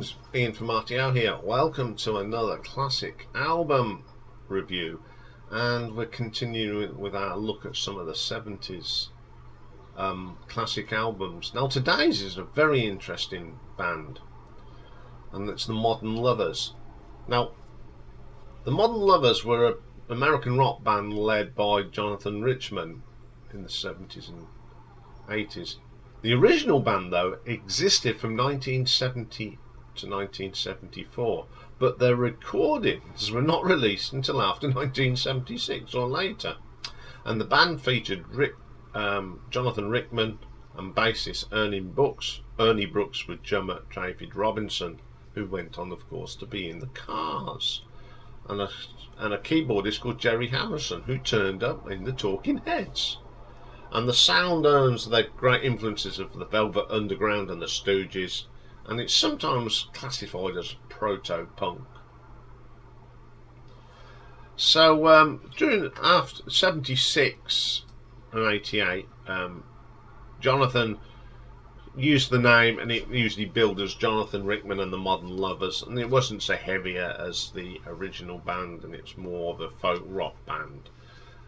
Greetings, Ian from RTO here. Welcome to another classic album review, and we're continuing with our look at some of the 70s classic albums. Now today's is a very interesting band, and it's the Modern Lovers. Now the Modern Lovers were an American rock band led by Jonathan Richman in the 70s and 80s. The original band, though, existed from 1970 to 1974, but their recordings were not released until after 1976 or later. And the band featured Jonathan Richman and bassist Ernie Brooks with drummer David Robinson, who went on, of course, to be in the Cars, and a keyboardist called Jerry Harrison, who turned up in the Talking Heads. And the sound earns their great influences of the Velvet Underground and the Stooges, and it's sometimes classified as proto-punk. So after 76 and 88, Jonathan used the name, and it usually billed as Jonathan Richman and the Modern Lovers, and it wasn't so heavier as the original band, and it's more of a folk rock band.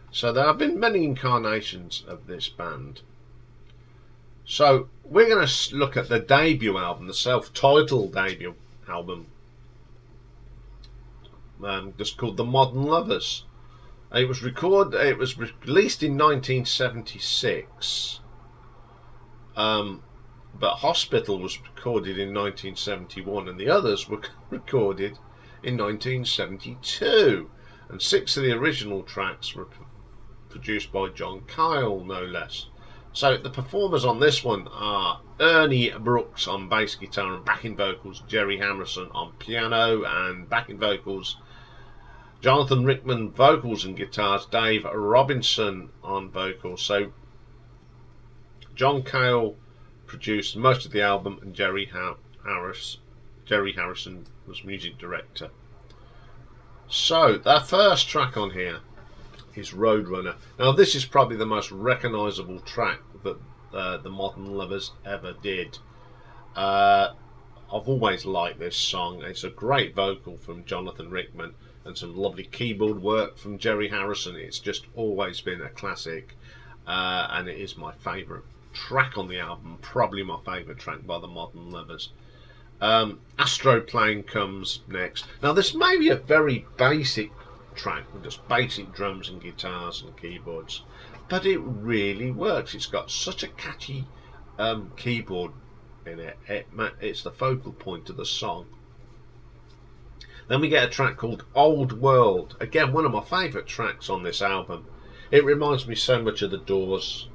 So there have been many incarnations of this band. So we're going to look at the debut album, the self-titled debut album, just called The Modern Lovers. It was released in 1976, but Hospital was recorded in 1971, and the others were recorded in 1972. And 6 of the original tracks were produced by John Cale, no less. So the performers on this one are Ernie Brooks on bass guitar and backing vocals, Jerry Harrison on piano and backing vocals, Jonathan Richman vocals and guitars, Dave Robinson on vocals. So John Cale produced most of the album, and Jerry Harrison was music director. So their first track on here is Roadrunner. Now this is probably the most recognisable track that the Modern Lovers ever did. I've always liked this song. It's a great vocal from Jonathan Richman and some lovely keyboard work from Jerry Harrison. It's just always been a classic, and it is my favourite track on the album, probably my favourite track by the Modern Lovers. Astral Plane comes next. Now this may be a very basic track with just basic drums and guitars and keyboards, but it really works. It's got such a catchy keyboard in it. It's the focal point of the song. Then we get a track called Old World, again one of my favourite tracks on this album. It reminds me so much of The Doors.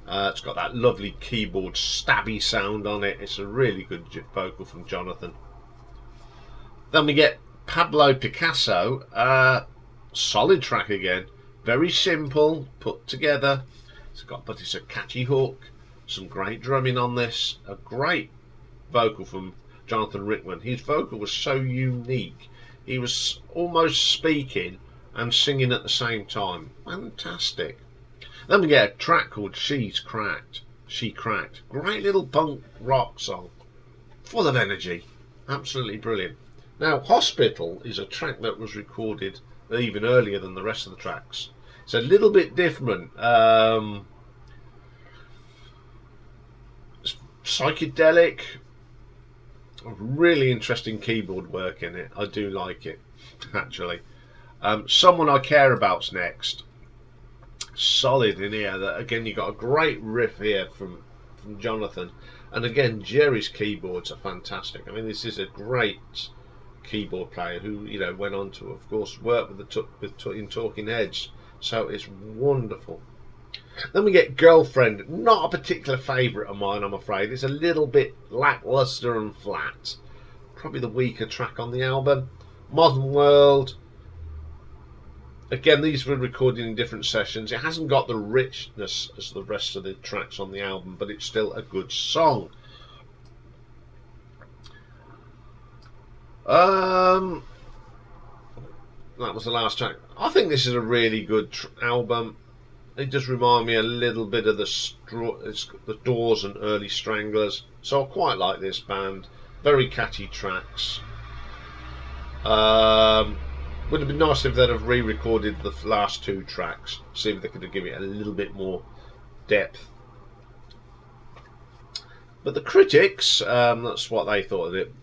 It's got that lovely keyboard stabby sound on it. It's a really good vocal from Jonathan. Then we get Pablo Picasso, solid track again, very simple, put together. But it's a catchy hook, some great drumming on this, a great vocal from Jonathan Richman. His vocal was so unique. He was almost speaking and singing at the same time. Fantastic. Then we get a track called She Cracked. Great little punk rock song, full of energy, absolutely brilliant. Now Hospital is a track that was recorded even earlier than the rest of the tracks. It's a little bit different, psychedelic, really interesting keyboard work in it. I do like it, actually. Someone I Care About's next. Solid in here. That again, you got a great riff here from Jonathan, and again Jerry's keyboards are fantastic. I mean, this is a great keyboard player who, you know, went on to, of course, work with in Talking Heads, so it's wonderful. Then we get Girlfriend, not a particular favourite of mine, I'm afraid. It's a little bit lackluster and flat, probably the weaker track on the album. Modern World, again, these were recorded in different sessions. It hasn't got the richness as the rest of the tracks on the album, but it's still a good song. That was the last track. I think this is a really good album. It does remind me a little bit of the Doors and Early Stranglers, so I quite like this band. Very catchy tracks. Would have been nice if they'd have re-recorded the last 2 tracks, see if they could have given it a little bit more depth. But the critics, that's what they thought of it.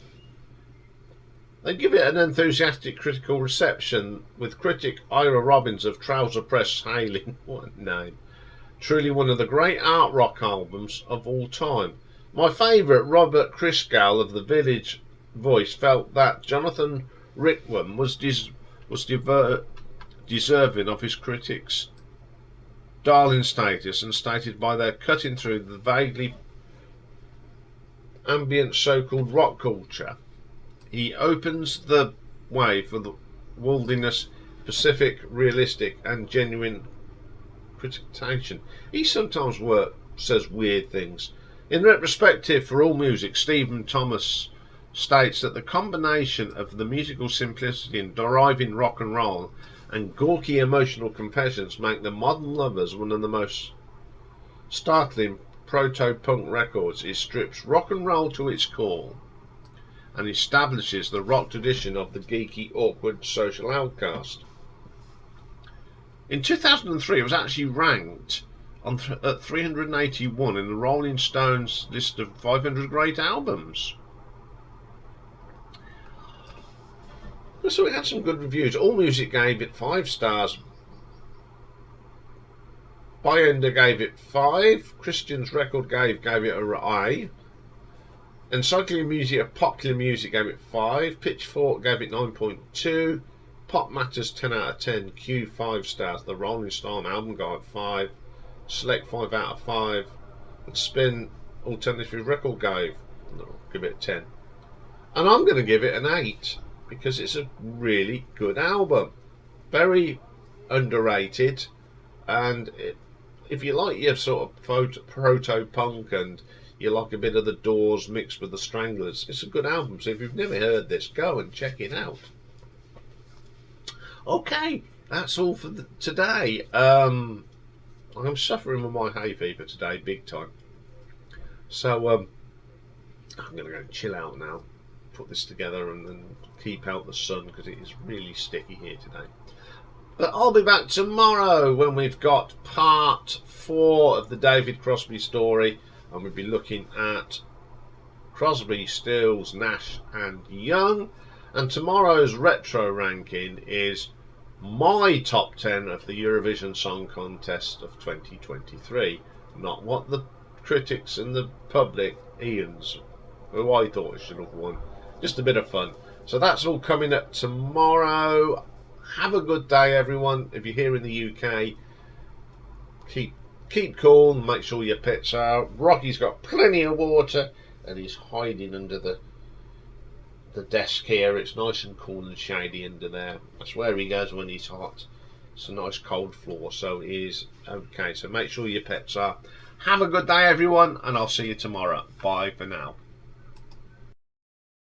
They give it an enthusiastic critical reception, with critic Ira Robbins of Trouser Press hailing, what a name, truly one of the great art rock albums of all time. My favourite, Robert Christgau of The Village Voice, felt that Jonathan Rickwam was deserving of his critics' darling status, and stated by their cutting through the vaguely ambient so-called rock culture, he opens the way for the wilderness, Pacific, realistic and genuine critication. He sometimes says weird things. In retrospective for All Music, Stephen Thomas states that the combination of the musical simplicity and deriving rock and roll and gawky emotional confessions make the Modern Lovers one of the most startling proto-punk records. It strips rock and roll to its core and establishes the rock tradition of the geeky, awkward social outcast. In 2003, it was actually ranked at 381 in the Rolling Stones list of 500 great albums. So it had some good reviews. All Music gave it 5 stars. Byender gave it 5. Christian's Record gave it a A. Encyclopedia of Popular Music gave it 5. Pitchfork gave it 9.2. Pop Matters 10 out of 10. Q 5 stars. The Rolling Stone Album Guide 5. Select 5 out of 5. And Spin Alternative Record give it a 10. And I'm going to give it an 8 because it's a really good album. Very underrated, and if you like your sort of proto-punk and you like a bit of the Doors mixed with the Stranglers, it's a good album. So if you've never heard this, go and check it out. Okay, that's all for today. I'm suffering with my hay fever today, big time. So I'm going to go and chill out now, put this together and then keep out the sun because it is really sticky here today. But I'll be back tomorrow when we've got part 4 of the David Crosby story, and we'll be looking at Crosby, Stills, Nash and Young. And tomorrow's retro ranking is my top 10 of the Eurovision Song Contest of 2023, not what the critics and the public, Iain's, who I thought should have won. Just a bit of fun. So that's all coming up tomorrow. Have a good day, everyone. If you're here in the UK, keep cool and make sure your pets are. Rocky's got plenty of water and he's hiding under the desk here. It's nice and cool and shady under there. That's where he goes when he's hot. It's a nice cold floor, so it is okay. So make sure your pets are. Have a good day, everyone, and I'll see you tomorrow. Bye for now.